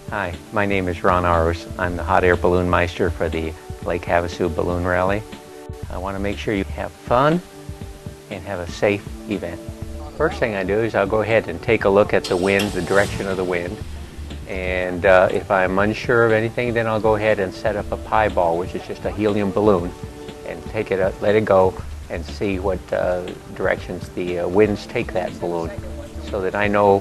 Hi, my name is Ron Aros. I'm the hot air balloon meister for the Lake Havasu Balloon Rally. I want to make sure you have fun and have a safe event. First thing I do is I'll go ahead and take a look at the wind, the direction of the wind. And if I'm unsure of anything, then I'll go ahead and set up a pie ball, which is just a helium balloon, and take it up, let it go, and see what directions the winds take that balloon, so that I know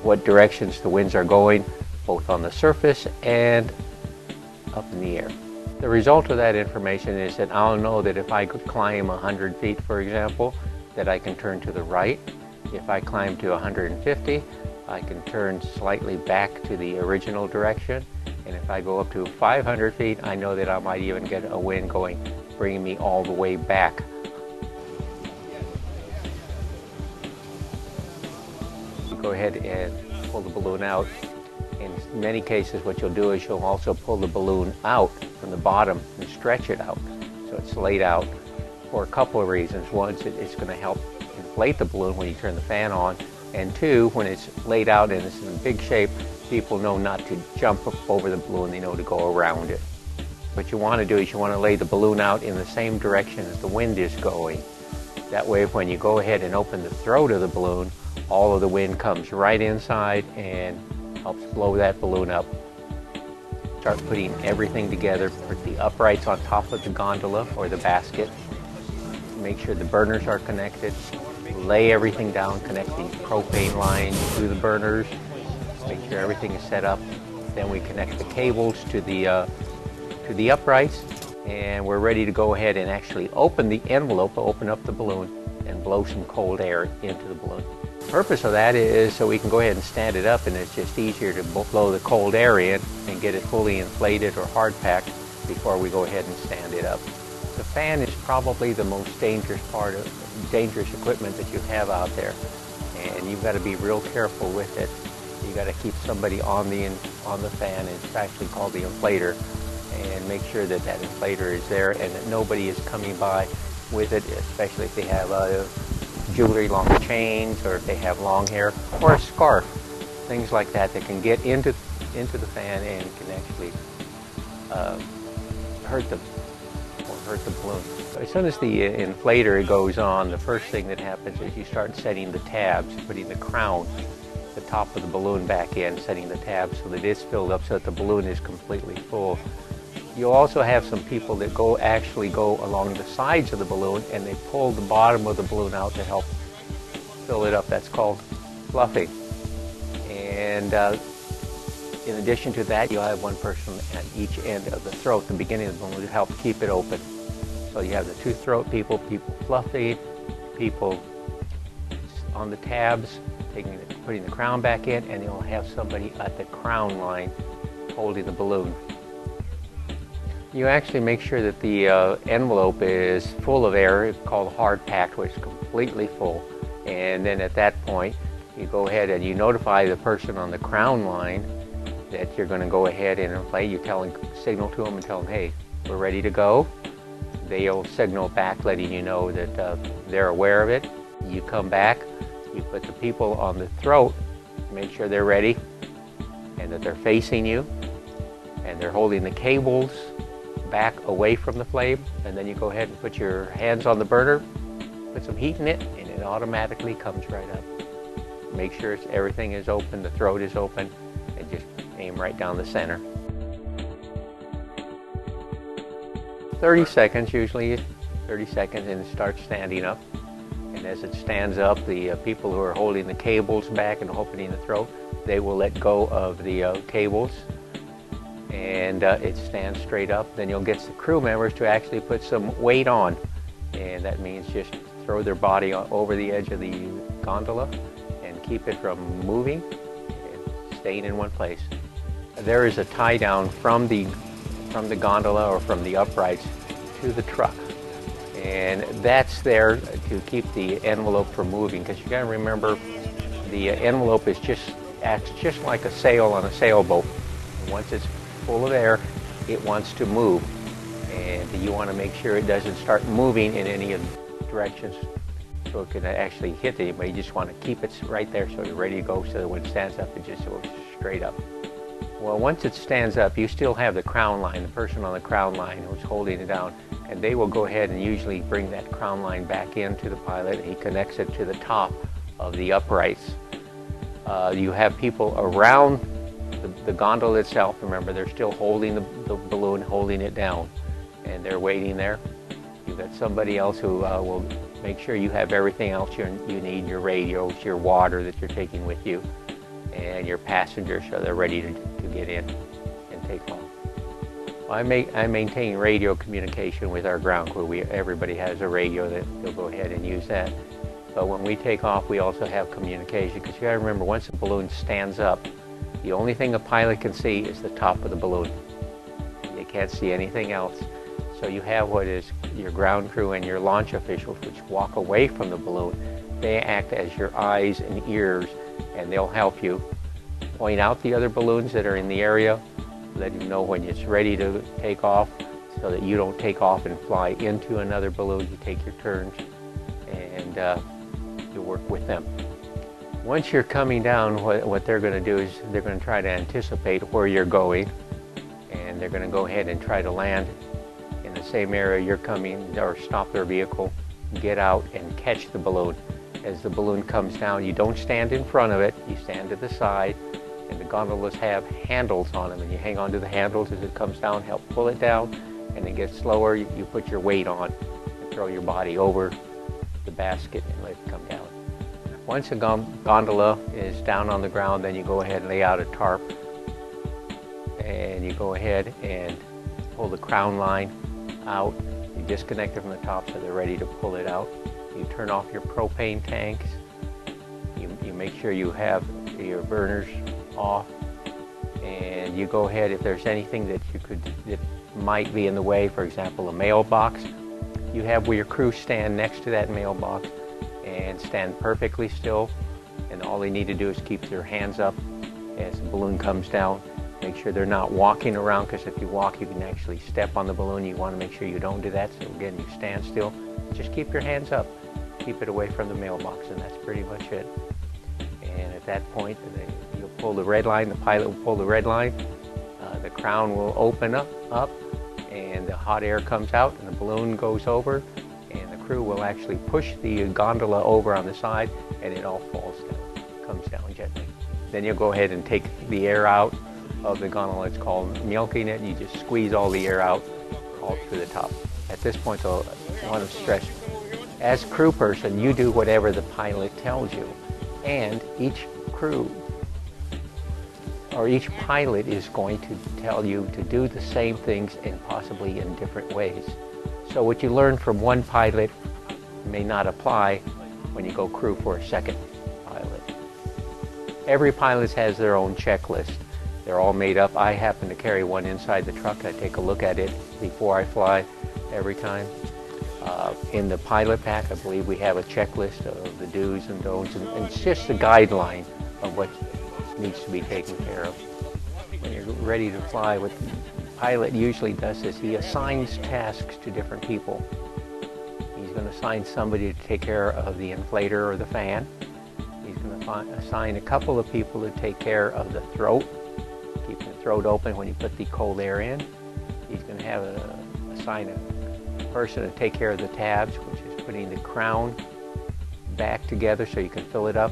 what directions the winds are going, both on the surface and up in the air. The result of that information is that I'll know that if I could climb 100 feet, for example, that I can turn to the right. If I climb to 150, I can turn slightly back to the original direction. And if I go up to 500 feet, I know that I might even get a wind going, bringing me all the way back. Go ahead and pull the balloon out. In many cases, what you'll do is you'll also pull the balloon out from the bottom and stretch it out so it's laid out for a couple of reasons. One, it's going to help inflate the balloon when you turn the fan on, and two, when it's laid out and it's in big shape, people know not to jump up over the balloon, they know to go around it. What you want to do is you want to lay the balloon out in the same direction as the wind is going. That way, when you go ahead and open the throat of the balloon, all of the wind comes right inside and helps blow that balloon up. Start putting everything together. Put the uprights on top of the gondola or the basket. Make sure the burners are connected. Lay everything down, connect the propane line to the burners. Make sure everything is set up. Then we connect the cables to the uprights, and we're ready to go ahead and actually open the envelope, open up the balloon, and blow some cold air into the balloon. The purpose of that is so we can go ahead and stand it up, and it's just easier to blow the cold air in and get it fully inflated or hard packed before we go ahead and stand it up. The fan is probably the most dangerous equipment that you have out there, and you've got to be real careful with it. You got to keep somebody on the fan. It's actually called the inflator, and make sure that that inflator is there and that nobody is coming by with it, especially if they have jewelry, long chains, or if they have long hair, or a scarf, things like that that can get into the fan and can actually hurt the balloon. As soon as the inflator goes on, the first thing that happens is you start setting the tabs, putting the crown, the top of the balloon back in, setting the tabs so that it's filled up so that the balloon is completely full. You'll also have some people that actually go along the sides of the balloon and they pull the bottom of the balloon out to help fill it up. That's called fluffing. And in addition to that, you'll have one person at each end of the throat, the beginning of the balloon, to help keep it open. So you have the two throat people fluffing, people on the tabs, putting the crown back in, and you'll have somebody at the crown line holding the balloon. You actually make sure that the envelope is full of air. It's called hard packed, which is completely full. And then at that point, you go ahead and you notify the person on the crown line that you're going to go ahead and inflate. You signal to them and tell them, hey, we're ready to go. They'll signal back letting you know that they're aware of it. You come back, you put the people on the throat, make sure they're ready and that they're facing you and they're holding the cables back away from the flame, and then you go ahead and put your hands on the burner, put some heat in it, and it automatically comes right up. Make sure everything is open, the throat is open, and just aim right down the center. 30 seconds usually, 30 seconds, and it starts standing up. And as it stands up, the people who are holding the cables back and opening the throat, they will let go of the cables, and it stands straight up. Then you'll get the crew members to actually put some weight on, and that means just throw their body over the edge of the gondola and keep it from moving and staying in one place. There is a tie down from the gondola or from the uprights to the truck, and that's there to keep the envelope from moving, because you got to remember the envelope acts just like a sail on a sailboat. And once it's full of air, it wants to move, and you want to make sure it doesn't start moving in any of the directions so it can actually hit anybody. You just want to keep it right there so you're ready to go, so that when it stands up, it just goes straight up. Well, once it stands up, you still have the crown line, the person on the crown line who's holding it down, and they will go ahead and usually bring that crown line back into the pilot, and he connects it to the top of the uprights. You have people around the gondola itself. Remember, they're still holding the balloon, holding it down, and they're waiting there. You've got somebody else who will make sure you have everything else you need, your radios, your water that you're taking with you, and your passengers, so they're ready to get in and take off. I maintain radio communication with our ground crew. Everybody has a radio that they'll go ahead and use that. But when we take off, we also have communication, because you gotta remember, once the balloon stands up, the only thing a pilot can see is the top of the balloon. They can't see anything else. So you have what is your ground crew and your launch officials, which walk away from the balloon. They act as your eyes and ears, and they'll help you point out the other balloons that are in the area, let you know when it's ready to take off, so that you don't take off and fly into another balloon. You take your turns, and you work with them. Once you're coming down, what they're going to do is they're going to try to anticipate where you're going, and they're going to go ahead and try to land in the same area you're coming, or stop their vehicle, get out and catch the balloon. As the balloon comes down, you don't stand in front of it, you stand to the side, and the gondolas have handles on them, and you hang on to the handles as it comes down, help pull it down, and it gets slower. You put your weight on and throw your body over the basket and let it come down. Once a gondola is down on the ground, then you go ahead and lay out a tarp, and you go ahead and pull the crown line out. You disconnect it from the top so they're ready to pull it out. You turn off your propane tanks. You make sure you have your burners off, and you go ahead, if there's anything that might be in the way, for example a mailbox, you have where your crew stand next to that mailbox and stand perfectly still, and all they need to do is keep their hands up as the balloon comes down. Make sure they're not walking around, because if you walk you can actually step on the balloon. You want to make sure you don't do that, so again, you stand still, just keep your hands up, keep it away from the mailbox, and that's pretty much it. And at that point you'll pull the red line, the pilot will pull the red line, the crown will open up, and the hot air comes out, and the balloon goes over, and the crew will actually push the gondola over on the side, and it all falls down, comes down gently. Then you'll go ahead and take the air out of the gondola. It's called milking it. You just squeeze all the air out all through the top. At this point, I want to stress, as crew person, you do whatever the pilot tells you, and each crew or each pilot is going to tell you to do the same things, and possibly in different ways. So what you learn from one pilot may not apply when you go crew for a second pilot. Every pilot has their own checklist. They're all made up. I happen to carry one inside the truck. I take a look at it before I fly every time. In the pilot pack, I believe we have a checklist of the do's and don'ts, and it's just a guideline of what needs to be taken care of. When you're ready to fly, what the pilot usually does is he assigns tasks to different people. He's going to assign somebody to take care of the inflator or the fan. He's going to assign a couple of people to take care of the throat, keeping the throat open when you put the cold air in. He's going to assign a person to take care of the tabs, which is putting the crown back together so you can fill it up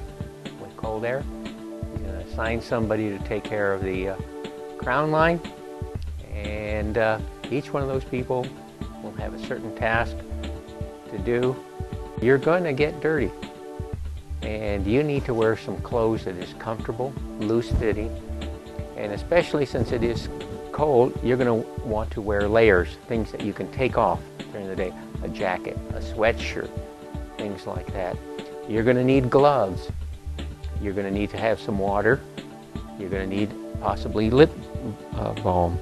with cold air. He's going to assign somebody to take care of the crown line, and each one of those people will have a certain task to do. You're going to get dirty, and you need to wear some clothes that is comfortable, loose-fitting, and especially since it is cold, you're going to want to wear layers, things that you can take off during the day, a jacket, a sweatshirt, things like that. You're going to need gloves. You're going to need to have some water. You're going to need possibly lip balm,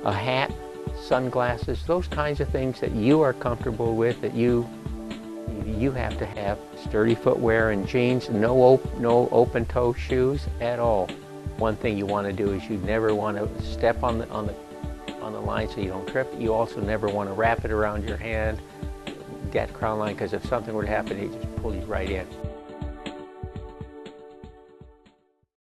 a hat, sunglasses, those kinds of things that you are comfortable with, that you have to have. Sturdy footwear and jeans, no open-toe shoes at all. One thing you want to do is you never want to step on the line so you don't trip. You also never want to wrap it around your hand, that crown line, because if something were to happen, it just pull you right in.